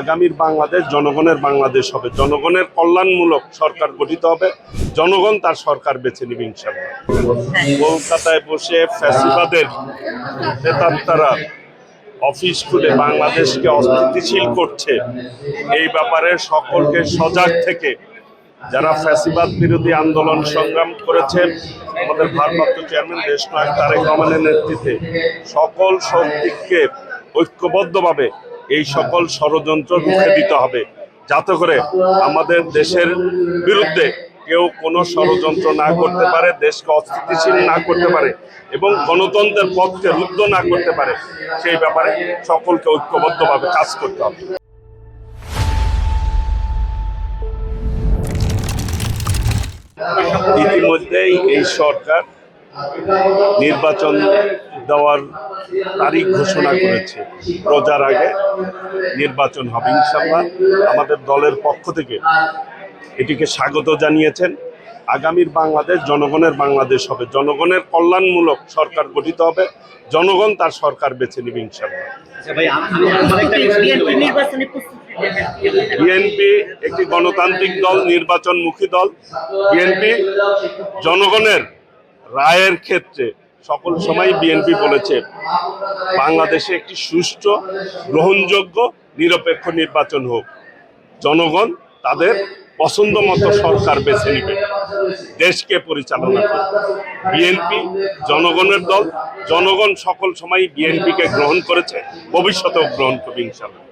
আগামীর বাংলাদেশ জনগণের বাংলাদেশ হবে, জনগণের কল্যাণমূলক সরকার গঠিত হবে, জনগণ তার সরকার বেছে নেবে ইনশাআল্লাহ। কলকাতায় বসে ফ্যাসিবাদের নেতারা অফিস খুলে বাংলাদেশকে অস্থিতিশীল করছে, এই ব্যাপারে সকলকে সজাগ থেকে যারা ফ্যাসিবাদ বিরোধী আন্দোলন সংগ্রাম করেছেন, আমাদের ভারপ্রাপ্ত চেয়ারম্যান দেশনায়ক তারেক রহমানের নেতৃত্বে সকল শক্তিকে ঐক্যবদ্ধভাবে এই সকল ষড়যন্ত্র রুখে দিতে হবে, যাতে করে আমাদের দেশের বিরুদ্ধে কেউ কোনো ষড়যন্ত্র না করতে পারে, দেশকে অস্থিতিশীল না করতে পারে এবং গণতন্ত্রের পক্ষে রুদ্ধ না করতে পারে। সেই ব্যাপারে সকলকে ঐক্যবদ্ধভাবে কাজ করতে হবে। ইতিমধ্যেই এই সরকার নির্বাচন দেওয়ার তারিখ ঘোষণা করেছে। রোজার আগে নির্বাচন হবে ইনশাআল্লাহ। আমাদের দলের পক্ষ থেকে এটিকে স্বাগত জানিয়েছেন। আগামীর বাংলাদেশ জনগণের বাংলাদেশ হবে, জনগণের কল্যাণমূলক সরকার গঠিত হবে, জনগণ তার সরকার বেছে নেবে ইনশাআল্লাহ। বিএনপি একটি গণতান্ত্রিক দল, নির্বাচনমুখী দল। বিএনপি জনগণের রায়ের ক্ষেত্রে সকল সময় বিএনপি বলেছে বাংলাদেশে একটি সুষ্ঠু, গ্রহণযোগ্য, নিরপেক্ষ নির্বাচন হোক, জনগণ তাদের পছন্দ মতো সরকার বেছে নেবে, দেশকে পরিচালনা করবে। বিএনপি জনগণের দল, জনগণ সকল সময় বিএনপিকে গ্রহণ করেছে, ভবিষ্যতেও গ্রহণ করবে ইনশাআল্লাহ।